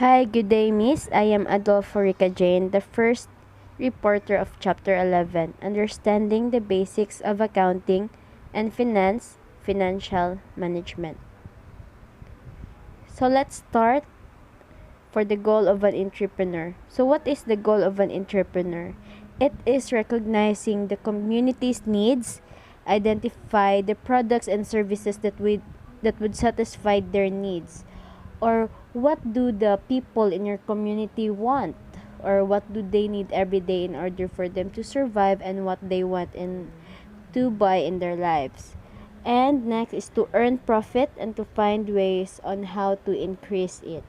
Hi, good day, Miss. I am Adolfo Rica Jane, the first reporter of Chapter 11, Understanding the Basics of Accounting and Finance, Financial Management. So let's start for the goal of an entrepreneur. So what is the goal of an entrepreneur? It is recognizing the community's needs, identify the products and services that would satisfy their needs, or what do the people in your community want, or what do they need every day in order for them to survive, and what they want in to buy in their lives. And next is to earn profit and to find ways on how to increase it.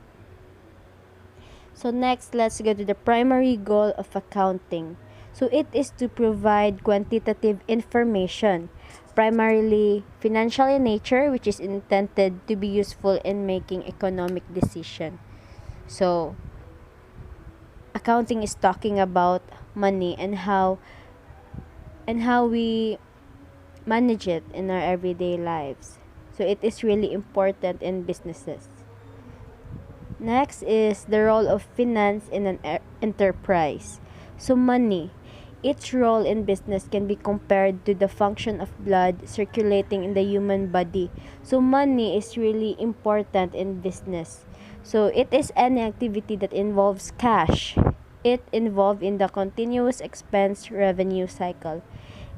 So next, let's go to the primary goal of accounting. So it is to provide quantitative information, primarily financial in nature, which is intended to be useful in making economic decision. So accounting is talking about money and how we manage it in our everyday lives. So it is really important in businesses. Next is the role of finance in an enterprise. So money. Its role in business can be compared to the function of blood circulating in the human body. So money is really important in business. So it is any activity that involves cash. It involved in the continuous expense revenue cycle.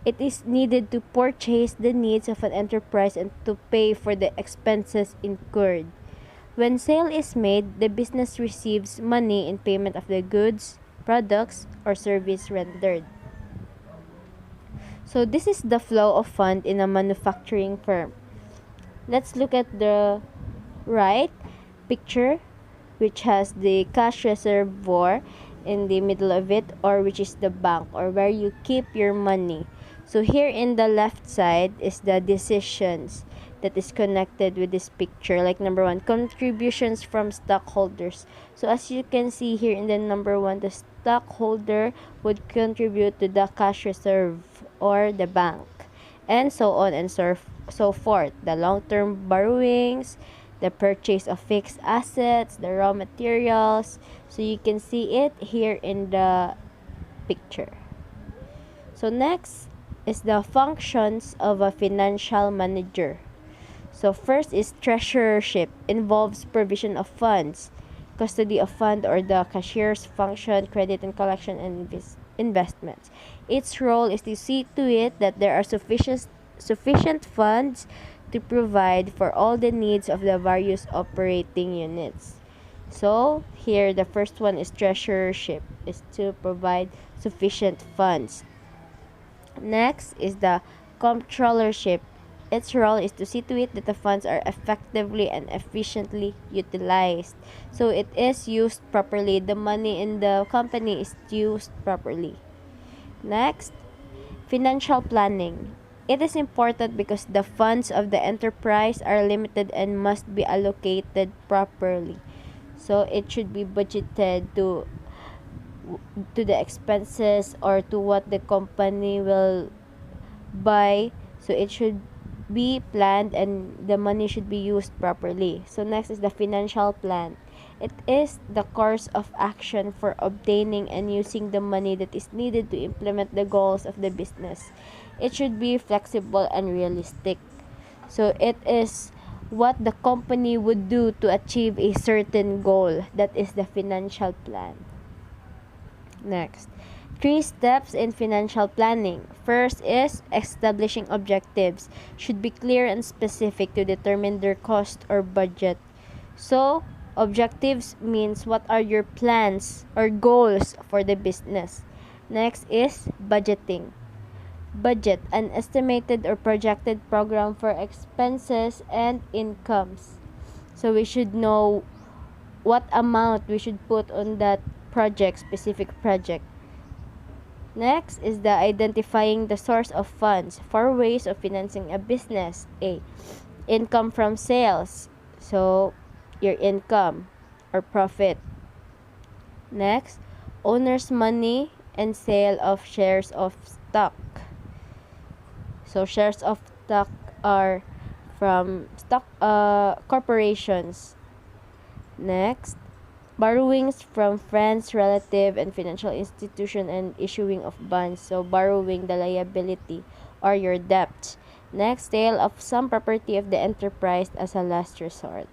It is needed to purchase the needs of an enterprise and to pay for the expenses incurred. When sale is made, the business receives money in payment of the goods, products, or service rendered. So this is the flow of fund in a manufacturing firm. Let's look at the right picture, which has the cash reservoir in the middle of it, or which is the bank, or where you keep your money. So here in the left side is the decisions that is connected with this picture, like number one, contributions from stockholders. So as you can see here in the number one, the stockholder would contribute to the cash reserve or the bank, and so on and so forth. The long-term borrowings, the purchase of fixed assets, the raw materials. So you can see it here in the picture. So next is the functions of a financial manager. So first is treasurership, involves provision of funds, custody of fund or the cashier's function, credit and collection, and investments. Its role is to see to it that there are sufficient funds to provide for all the needs of the various operating units. So here the first one is treasurership, is to provide sufficient funds. Next is the comptrollership. Its role is to see to it that the funds are effectively and efficiently utilized. So it is used properly. The money in the company is used properly. Next, financial planning. It is important because the funds of the enterprise are limited and must be allocated properly. So it should be budgeted to the expenses or to what the company will buy. So it should be planned and the money should be used properly. So next is the financial plan. It is the course of action for obtaining and using the money that is needed to implement the goals of the business. It should be flexible and realistic. So it is what the company would do to achieve a certain goal. That is the financial plan. Next, 3 steps in financial planning. First is establishing objectives. Should be clear and specific to determine their cost or budget. So, objectives means what are your plans or goals for the business. Next is budgeting. Budget, an estimated or projected program for expenses and incomes. So we should know what amount we should put on that specific project. Next is the identifying the source of funds. 4 ways of financing a business. A, income from sales. So, your income or profit. Next, owner's money and sale of shares of stock. So, shares of stock are from stock corporations. Next, Borrowings from friends, relative, and financial institution and issuing of bonds. So borrowing the liability or your debt. Next, sale of some property of the enterprise as a last resort.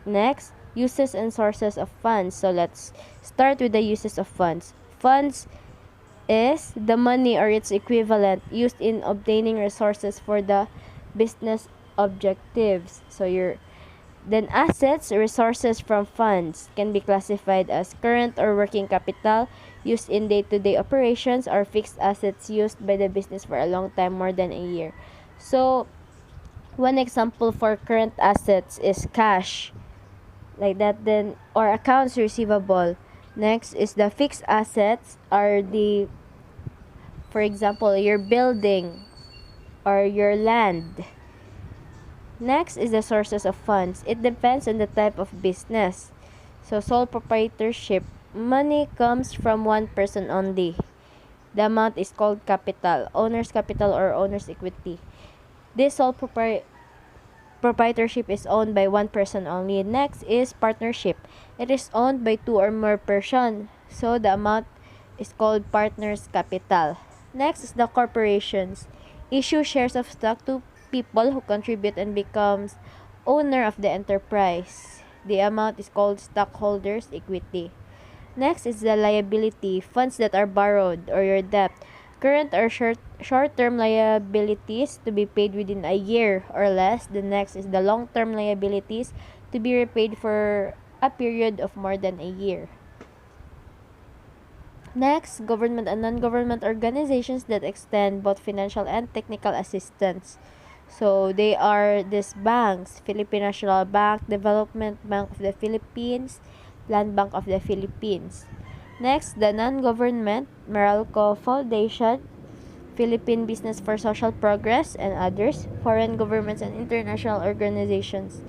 Next, uses and sources of funds. So let's start with the uses of funds. Funds is the money or its equivalent used in obtaining resources for the business objectives. So your then assets, resources from funds can be classified as current or working capital used in day-to-day operations or fixed assets used by the business for a long time, more than a year. So, one example for current assets is cash, like that, then or accounts receivable. Next is the fixed assets are the, for example, your building or your land. Next is the sources of funds. It depends on the type of business. So sole proprietorship, money comes from one person only. The amount is called capital, owner's capital or owner's equity. This proprietorship is owned by one person only. Next is partnership. It is owned by two or more persons. So the amount is called partner's capital. Next is the corporations. Issue shares of stock to people who contribute and becomes owner of the enterprise. The amount is called stockholders' equity. Next is the liability, funds that are borrowed or your debt. Current or short-term liabilities to be paid within a year or less. The next is the long-term liabilities to be repaid for a period of more than a year. Next, government and non-government organizations that extend both financial and technical assistance. So they are these banks: Philippine National Bank, Development Bank of the Philippines, Land Bank of the Philippines. Next, the non-government, Meralco Foundation, Philippine Business for Social Progress, and others. Foreign governments and international organizations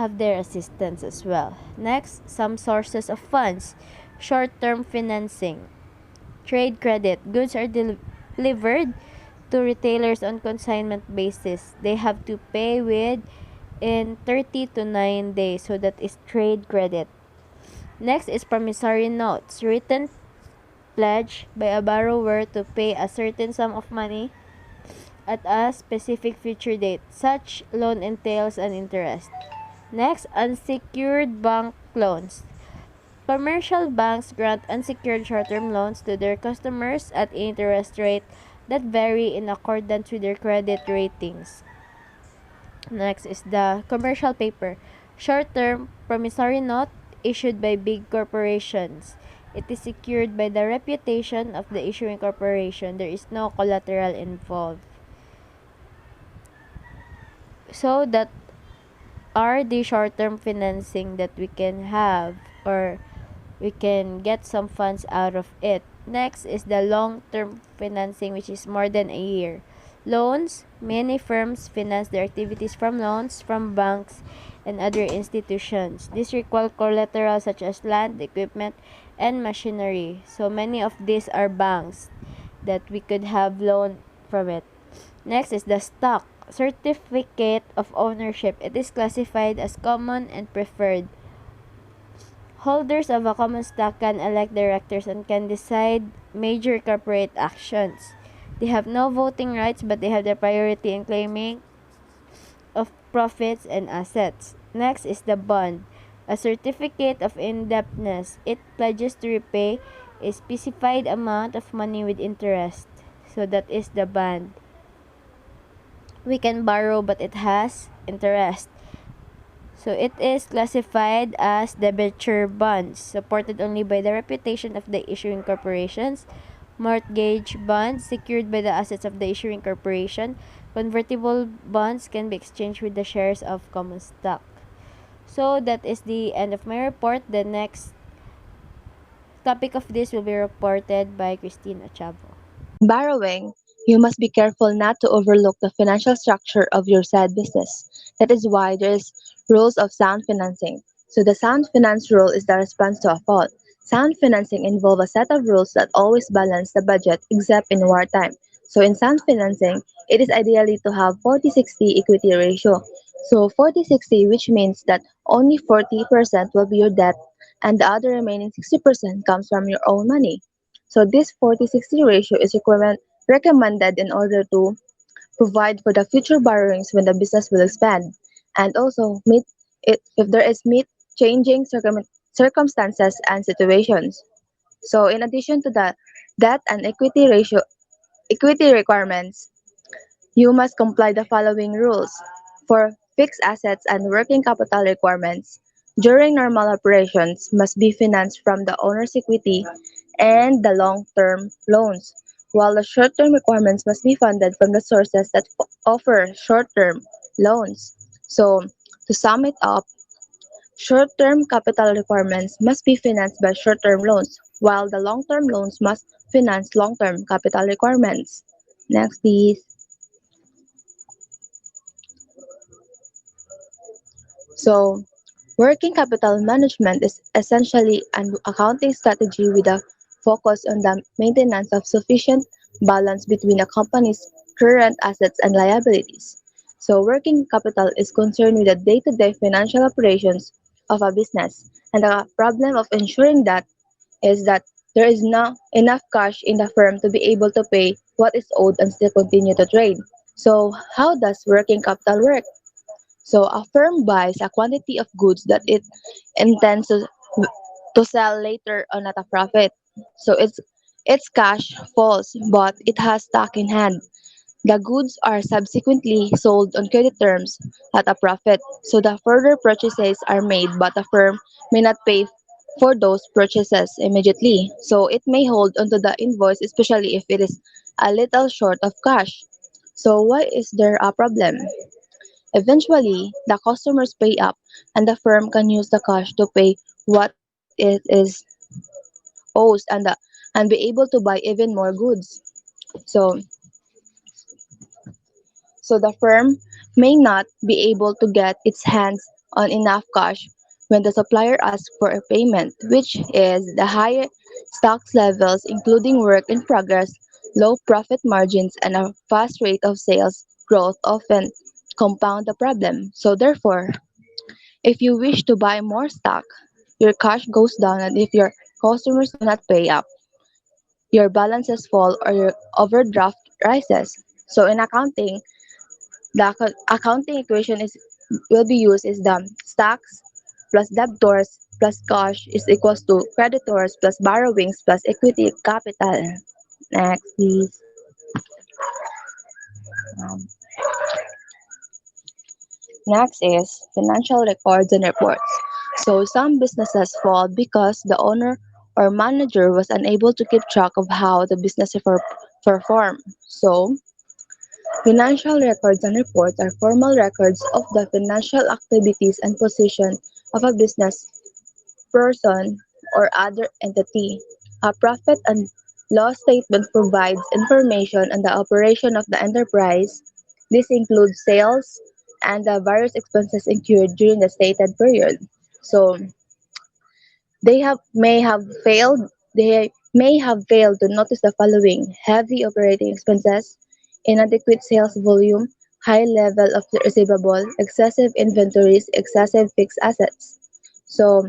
have their assistance as well. Next, some sources of funds. Short-term financing, trade credit. Goods are delivered to retailers on consignment basis. They have to pay in 30 to 9 days. So that is trade credit. Next is promissory notes, written pledge by a borrower to pay a certain sum of money at a specific future date. Such loan entails an interest. Next, unsecured bank loans. Commercial banks grant unsecured short-term loans to their customers at interest rate that vary in accordance with their credit ratings. Next is the commercial paper. Short-term promissory note issued by big corporations. It is secured by the reputation of the issuing corporation. There is no collateral involved. So that are the short-term financing that we can have, or we can get some funds out of it. Next is the long-term financing, which is more than a year. Loans. Many firms finance their activities from loans from banks and other institutions. These require collateral such as land, equipment, and machinery. So many of these are banks that we could have loan from it. Next is the stock. Certificate of ownership. It is classified as common and preferred. Holders of a common stock can elect directors and can decide major corporate actions. They have no voting rights, but they have the priority in claiming of profits and assets. Next is the bond, a certificate of indebtedness. It pledges to repay a specified amount of money with interest. So that is the bond. We can borrow, but it has interest. So it is classified as debenture bonds, supported only by the reputation of the issuing corporations. Mortgage bonds, secured by the assets of the issuing corporation. Convertible bonds can be exchanged with the shares of common stock. So that is the end of my report. The next topic of this will be reported by Christine Achavo. Borrowing. You must be careful not to overlook the financial structure of your said business. That is why there is rules of sound financing. So the sound finance rule is the response to a fault. Sound financing involve a set of rules that always balance the budget except in wartime. So in sound financing, it is ideally to have 40-60 equity ratio. So 40-60, which means that only 40% will be your debt, and the other remaining 60% comes from your own money. So this 40-60 ratio is recommended in order to provide for the future borrowings when the business will expand, and also meet it if there is meet changing circumstances and situations. So in addition to the debt and equity requirements, you must comply the following rules. For fixed assets and working capital requirements, during normal operations must be financed from the owner's equity and the long-term loans, while the short-term requirements must be funded from the sources that offer short-term loans. So, to sum it up, short-term capital requirements must be financed by short-term loans, while the long-term loans must finance long-term capital requirements. Next, please. So, working capital management is essentially an accounting strategy with a focus on the maintenance of sufficient balance between a company's current assets and liabilities. So, working capital is concerned with the day to day financial operations of a business, and the problem of ensuring that is that there is not enough cash in the firm to be able to pay what is owed and still continue to trade. So, how does working capital work? So a firm buys a quantity of goods that it intends to sell later on at a profit. So its cash falls, but it has stock in hand. The goods are subsequently sold on credit terms at a profit. So the further purchases are made, but the firm may not pay for those purchases immediately. So it may hold onto the invoice, especially if it is a little short of cash. So why is there a problem? Eventually, the customers pay up and the firm can use the cash to pay what it is owes and be able to buy even more goods. So so the firm may not be able to get its hands on enough cash when the supplier asks for a payment, which is the higher stocks levels including work in progress, low profit margins and a fast rate of sales growth often compound the problem. So therefore, if you wish to buy more stock, your cash goes down, and if your customers do not pay up, your balances fall or your overdraft rises. So in accounting, the accounting equation is will be used is the stocks plus debtors plus cash is equals to creditors plus borrowings plus equity capital. Next, please. Um, Next is financial records and reports. So some businesses fall because the owner or manager was unable to keep track of how the business performed. So financial records and reports are formal records of the financial activities and position of a business person or other entity. A profit and loss statement provides information on the operation of the enterprise. This includes sales and the various expenses incurred during the stated period. So they may have failed to notice the following: heavy operating expenses, inadequate sales volume, high level of receivable, excessive inventories, excessive fixed assets. So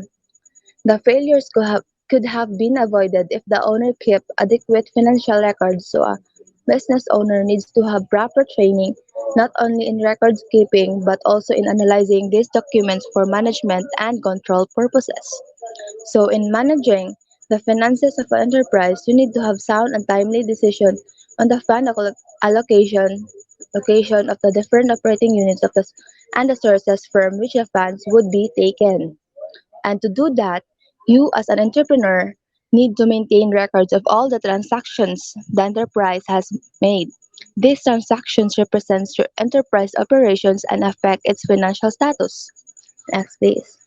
the failures could have been avoided if the owner kept adequate financial records. So a business owner needs to have proper training not only in records keeping but also in analyzing these documents for management and control purposes. So in managing the finances of an enterprise, you need to have sound and timely decision on the fund allocation location of the different operating units of and the sources from which the funds would be taken. And to do that, you as an entrepreneur need to maintain records of all the transactions the enterprise has made. These transactions represent your enterprise operations and affect its financial status. Next, please.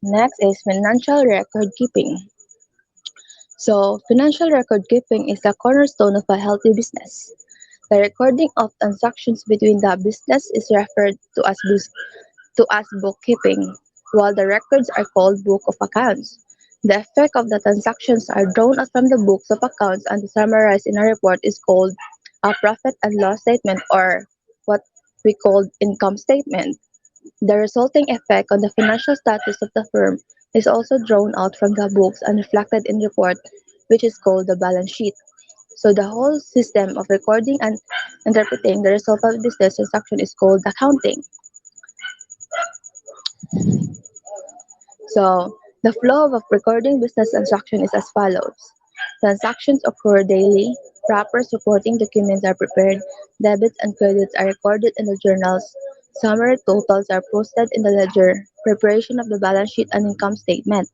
Next is financial record keeping. So, financial record keeping is the cornerstone of a healthy business. The recording of transactions between the business is referred to as bookkeeping, while the records are called book of accounts. The effect of the transactions are drawn out from the books of accounts and summarized in a report is called a profit and loss statement, or what we call income statement. The resulting effect on the financial status of the firm is also drawn out from the books and reflected in report, which is called the balance sheet. So the whole system of recording and interpreting the result of business transaction is called accounting. So the flow of recording business transaction is as follows. Transactions occur daily, proper supporting documents are prepared, debits and credits are recorded in the journals, summary totals are posted in the ledger, preparation of the balance sheet and income statement.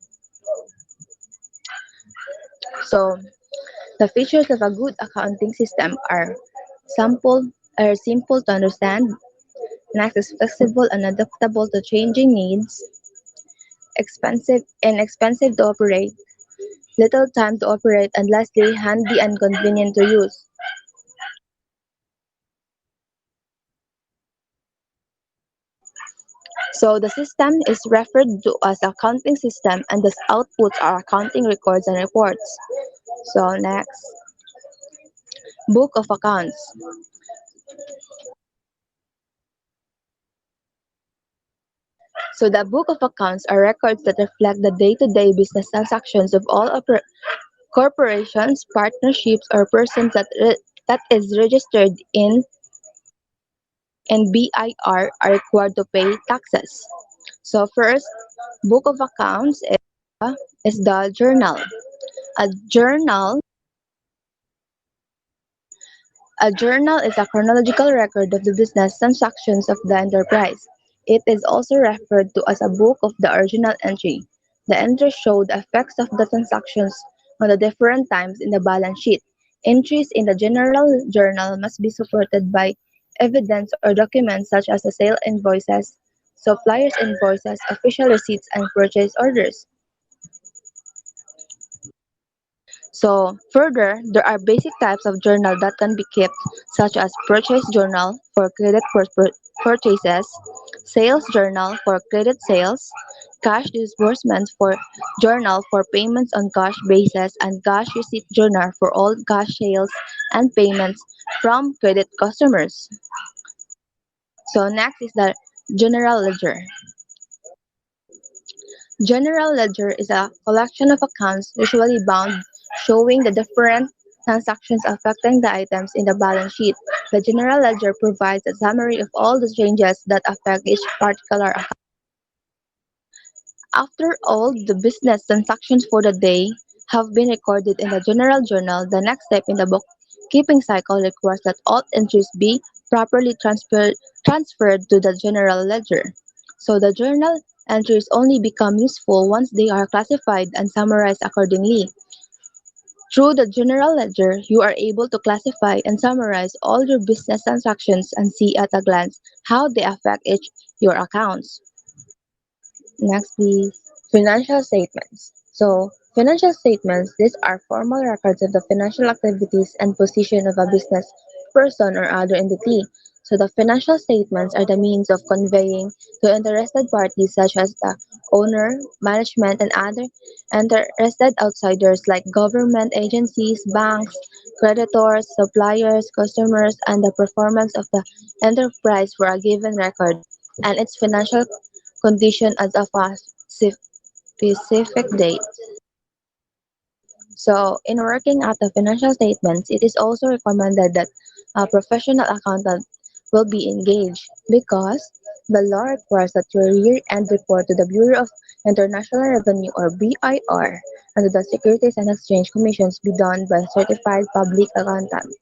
So the features of a good accounting system are simple simple to understand, next is flexible and adaptable to changing needs, inexpensive to operate, little time to operate, and lastly, handy and convenient to use. So the system is referred to as accounting system and the outputs are accounting records and reports. So next, book of accounts. So the book of accounts are records that reflect the day-to-day business transactions of all corporations, partnerships, or persons that is registered in BIR are required to pay taxes. So first, book of accounts is the journal. A journal A journal is a chronological record of the business transactions of the enterprise. It is also referred to as a book of the original entry. The entries show the effects of the transactions on the different times in the balance sheet. Entries in the general journal must be supported by evidence or documents such as the sale invoices, suppliers invoices, official receipts, and purchase orders. So, further, there are basic types of journal that can be kept, such as purchase journal for credit purchases, sales journal for credit sales, cash disbursement for journal for payments on cash basis, and cash receipt journal for all cash sales and payments from credit customers. So, next is the general ledger. General ledger is a collection of accounts, usually bound, showing the different transactions affecting the items in the balance sheet. The general ledger provides a summary of all the changes that affect each particular account. After all the business transactions for the day have been recorded in the general journal, the next step in the bookkeeping cycle requires that all entries be properly transferred to the general ledger. So the journal entries only become useful once they are classified and summarized accordingly. Through the general ledger, you are able to classify and summarize all your business transactions and see at a glance how they affect each your accounts. Next, please. Financial statements. So, financial statements, these are formal records of the financial activities and position of a business person or other entity. So, the financial statements are the means of conveying to interested parties such as the owner, management, and other interested outsiders like government agencies, banks, creditors, suppliers, customers, and the performance of the enterprise for a given record and its financial condition as of a specific date. So, in working out the financial statements, it is also recommended that a professional accountant will be engaged because the law requires that your year-end report to the Bureau of International Revenue or BIR and to the Securities and Exchange Commissions be done by a certified public accountant.